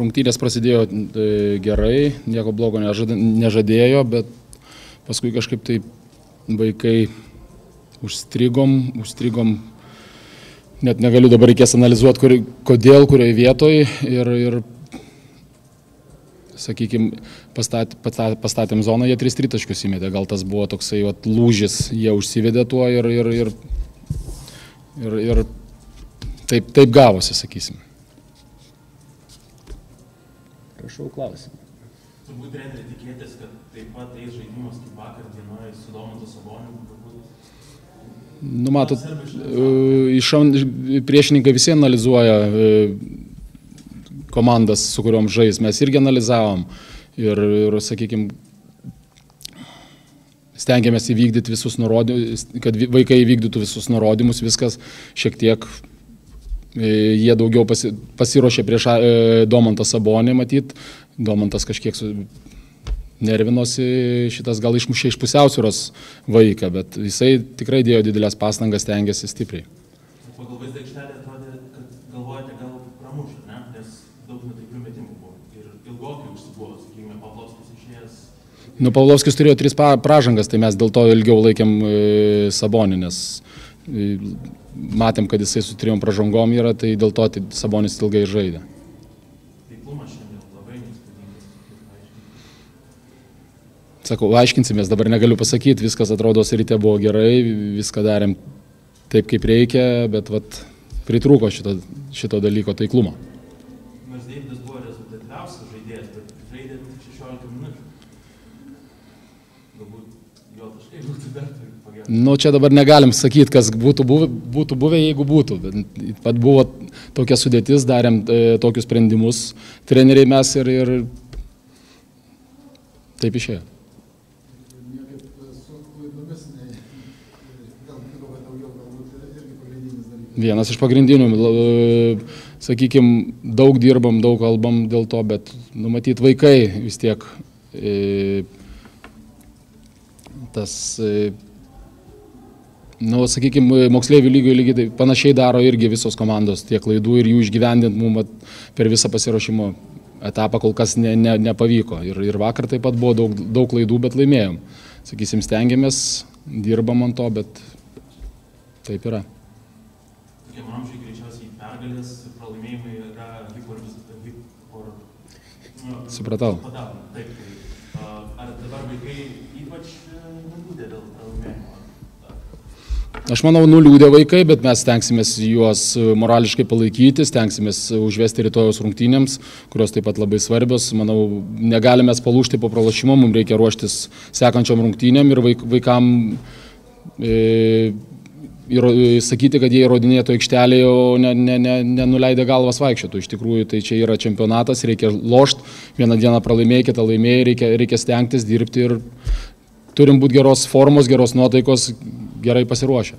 rungtynės prasidėjo gerai, nieko blogo nežadėjo, bet paskui kažkaip tai vaikai užstrigom, net negaliu dabar reikės analizuoti, kodėl, kurioje vietoje ir sakykime, pastatėm zoną, jie 3 tritaškius įmetė, gal tas buvo toksai lūžis, jie užsivedė tuo ir taip gavosi, sakysim. Prašau klausimą. Turbūt treneri tikėtis, kad taip pat eis žaidimas kaip vakar dienoje su Domantu Saboniu. Nu, matot, priešininkai visi analizuoja komandas, su kuriuom žais. Mes irgi analizavom ir sakykime, stengiamės įvykdyti visus nurodymus, kad vaikai įvykdytų visus nurodymus, viskas šiek tiek, jie daugiau pasiruošė prieš Domantą Sabonį, matyt. Domantas kažkiek nervinosi, šitas gal išmušė iš pusiausvyros vaiką, bet jisai tikrai dėjo didelės pastangas, stengiasi stipriai. Pagal vaizdą aikštelę atrodė, kad galvojate gal pramuš, ne? Nes daug netaiklių metimų buvo ir ilgokai užsibuvo, sakykime, Pavlovskis išėjęs. Nu, Pavlovskis turėjo 3 pražangas, tai mes dėl to ilgiau laikėm Sabonį, nes matėm, kad jisai su 3 pražangom yra, tai dėl to Sabonis ilgai žaidė. Sakau, aiškinsimės, dabar negaliu pasakyti, viskas atrodo, ryte buvo gerai, viską darėm taip, kaip reikia, bet pritrūko šito dalyko taiklumo. Nors Deividas buvo rezultatyviausias žaidėjas, bet žaidė 16 minučių. Galbūt jo taškai būtų dar pagerinti. Nu, čia dabar negalim sakyti, kas būtų buvę, jeigu būtų. Pat buvo tokia sudėtis, darėm tokius sprendimus, treneriai mes ir taip išėjo. Vienas iš pagrindinių, sakykime, daug dirbam, daug kalbam dėl to, bet numatyt vaikai vis tiek tas, sakykime, moksleivių lygiai panašiai daro irgi visos komandos, tiek klaidų ir jų išgyvendint mums per visą pasiruošimo etapą kol kas nepavyko. Ir vakar taip pat buvo daug klaidų, bet laimėjom. Sakysim, stengiamės, dirbam ant to, bet taip yra. Tokiam amžiui greičiausiai pergalės pralaimėjimai yra Supratau. Taip, ar dabar vaikai ypač nuliūdė dėl pralaimėjimo? Aš manau, nuliūdė vaikai, bet mes stengsimės juos morališkai palaikyti, stengsimės užvesti rytojos rungtynėms, kurios taip pat labai svarbios. Manau, negalime palūžti po pralošimo, mums reikia ruoštis sekančiom rungtynėm ir vaikam sakyti, kad jie įrodinėtų aikštelėje, o nenuleidę galvas vaikščiotų. Iš tikrųjų, tai čia yra čempionatas, reikia lošt, vieną dieną pralaimėjai, kitą laimėjai, reikia stengtis, dirbti ir turim būti geros formos, geros nuotaikos, gerai pasiruošę.